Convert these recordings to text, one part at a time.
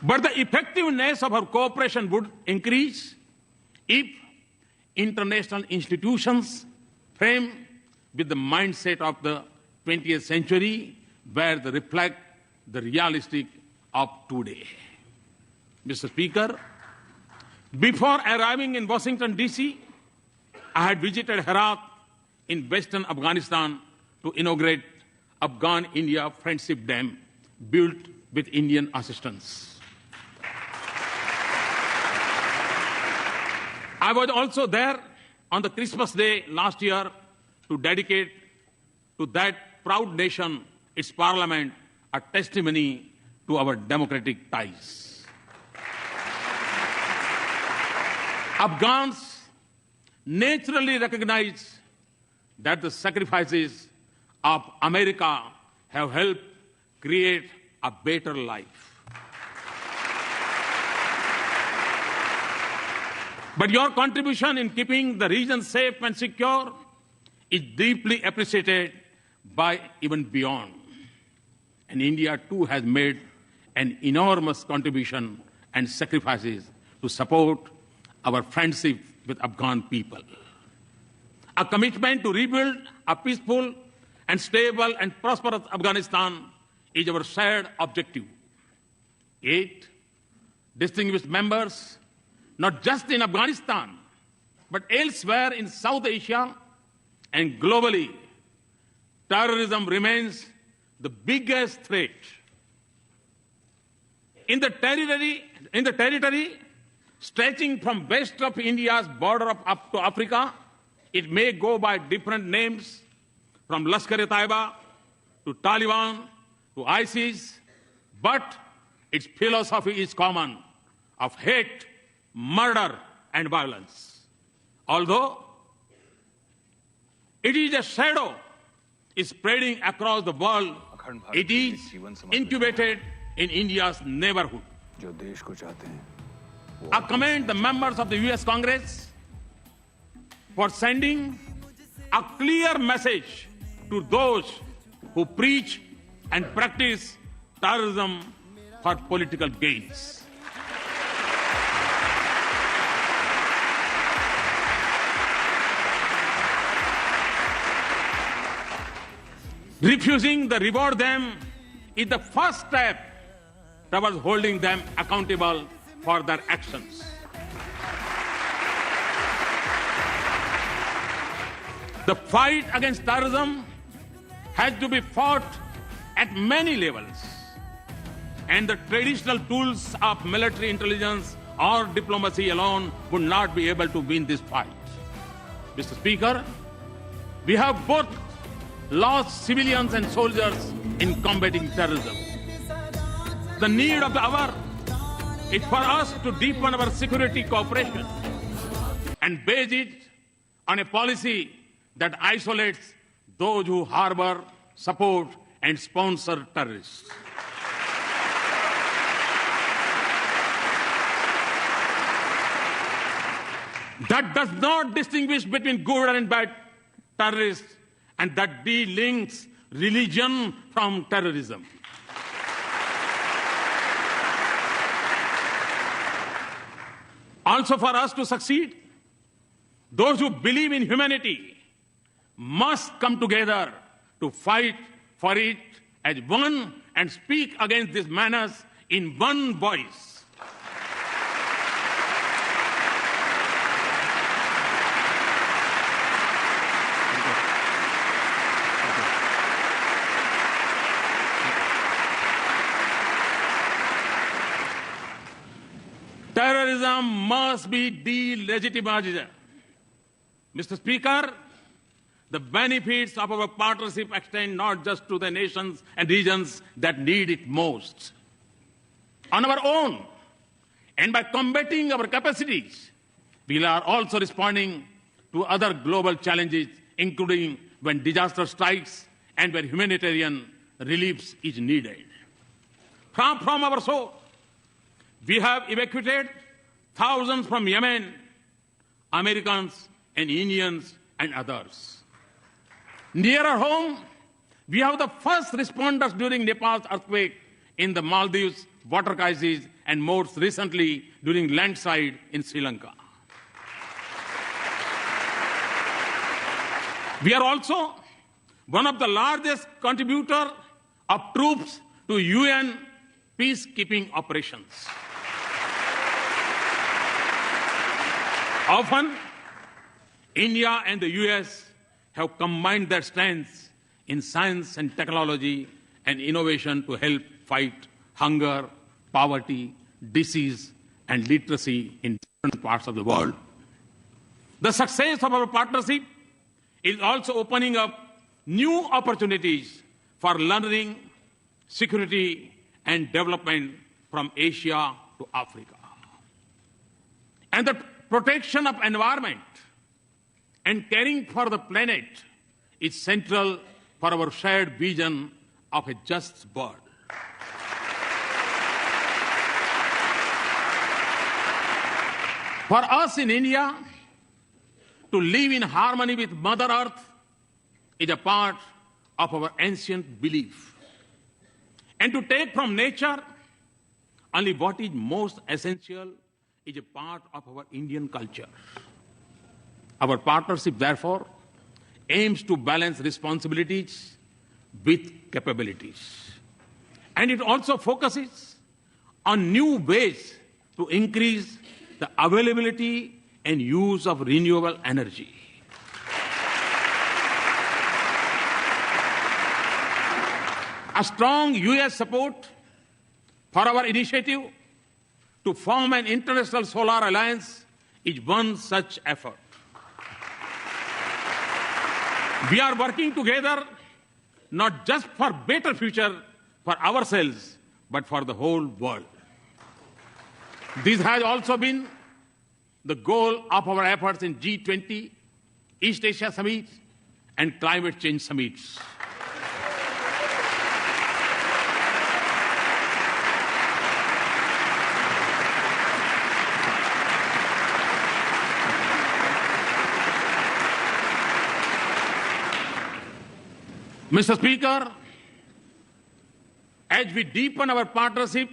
But the effectiveness of our cooperation would increase if international institutions framed with the mindset of the 20th century where they reflect the realistic of today. Mr. Speaker, before arriving in Washington, D.C., I had visited Herat in western Afghanistan to inaugurate Afghan-India Friendship Dam built with Indian assistance. I was also there on the Christmas Day last year to dedicate to that proud nation, its parliament, a testimony to our democratic ties. Afghans naturally recognize that the sacrifices of America have helped create a better life. But your contribution in keeping the region safe and secure is deeply appreciated by even beyond. And India too has made an enormous contribution and sacrifices to support our friendship with Afghan people. A commitment to rebuild a peaceful and stable and prosperous Afghanistan is our shared objective. Yet, distinguished members, not just in Afghanistan, but elsewhere in South Asia and globally, terrorism remains the biggest threat. In the territory stretching from west of India's border up to Africa, it may go by different names, from Lashkar-e-Taiba to Taliban to ISIS, but its philosophy is common, of hate, murder, and violence. Although it is a shadow spreading across the world, it is incubated in India's neighborhood. I commend the members of the U.S. Congress for sending a clear message to those who preach and practice terrorism for political gains. Refusing to reward them is the first step towards holding them accountable for their actions. The fight against terrorism has to be fought at many levels, and the traditional tools of military intelligence or diplomacy alone would not be able to win this fight. Mr. Speaker, we have both lost civilians and soldiers in combating terrorism. The need of the hour is for us to deepen our security cooperation and base it on a policy that isolates those who harbor, support, and sponsor terrorists. That does not distinguish between good and bad terrorists, and that delinks religion from terrorism. Also, for us to succeed, those who believe in humanity must come together to fight for it as one and speak against this menace in one voice. Terrorism must be delegitimized. Mr. Speaker, the benefits of our partnership extend not just to the nations and regions that need it most. On our own, and by combating our capacities, we are also responding to other global challenges, including when disaster strikes and when humanitarian relief is needed. From our soul, we have evacuated thousands from Yemen, Americans and Indians and others. Nearer home, we have the first responders during Nepal's earthquake in the Maldives water crisis, and most recently during landslide in Sri Lanka. We are also one of the largest contributors of troops to UN peacekeeping operations. Often, India and the US have combined their strengths in science and technology and innovation to help fight hunger, poverty, disease, and literacy in different parts of the world. The success of our partnership is also opening up new opportunities for learning, security, and development from Asia to Africa. And the protection of environment and caring for the planet is central for our shared vision of a just world. For us in India, to live in harmony with Mother Earth is a part of our ancient belief. And to take from nature only what is most essential is a part of our Indian culture. Our partnership, therefore, aims to balance responsibilities with capabilities. And it also focuses on new ways to increase the availability and use of renewable energy. A strong US support for our initiative to form an international solar alliance is one such effort. We are working together not just for better future for ourselves, but for the whole world. This has also been the goal of our efforts in G20, East Asia Summit, and climate change summits. Mr. Speaker, as we deepen our partnership,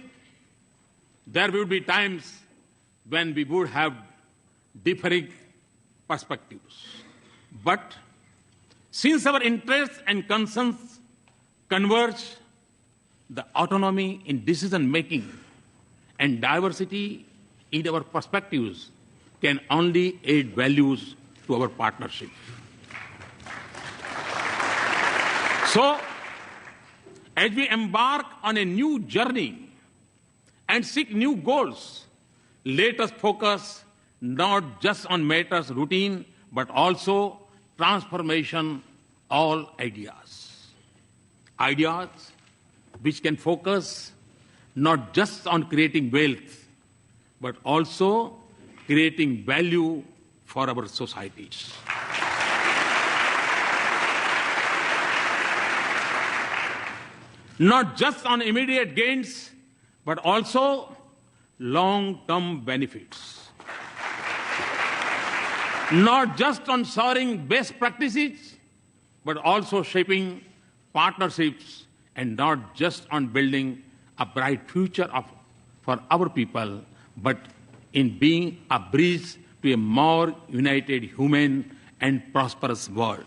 there will be times when we would have differing perspectives. But since our interests and concerns converge, the autonomy in decision-making and diversity in our perspectives can only add values to our partnership. So, as we embark on a new journey and seek new goals, let us focus not just on matters routine, but also transformation, all ideas. Ideas which can focus not just on creating wealth, but also creating value for our societies. Not just on immediate gains, but also long-term benefits. Not just on sharing best practices, but also shaping partnerships, and not just on building a bright future for our people, but in being a bridge to a more united, human, and prosperous world.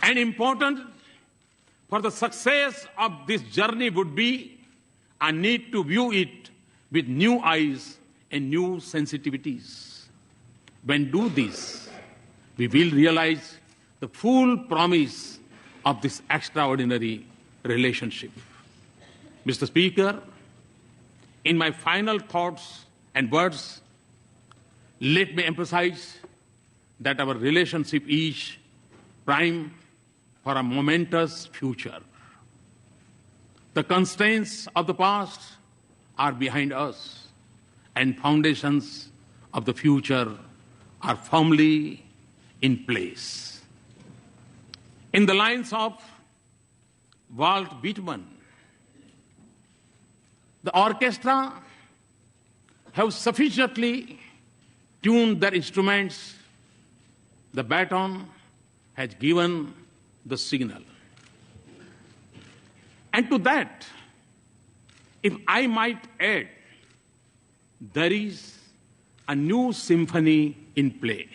And important for the success of this journey would be a need to view it with new eyes and new sensitivities. When do this, we will realize the full promise of this extraordinary relationship. Mr. Speaker, in my final thoughts and words, let me emphasize that our relationship is prime for a momentous future. The constraints of the past are behind us, and foundations of the future are firmly in place. In the lines of Walt Whitman, the orchestra have sufficiently tuned their instruments. The baton has given the signal. And to that, if I might add, there is a new symphony in play.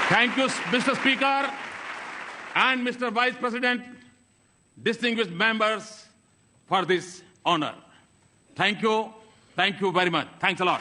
Thank you, Mr. Speaker and Mr. Vice President, distinguished members, for this honor. Thank you very much. Thanks a lot.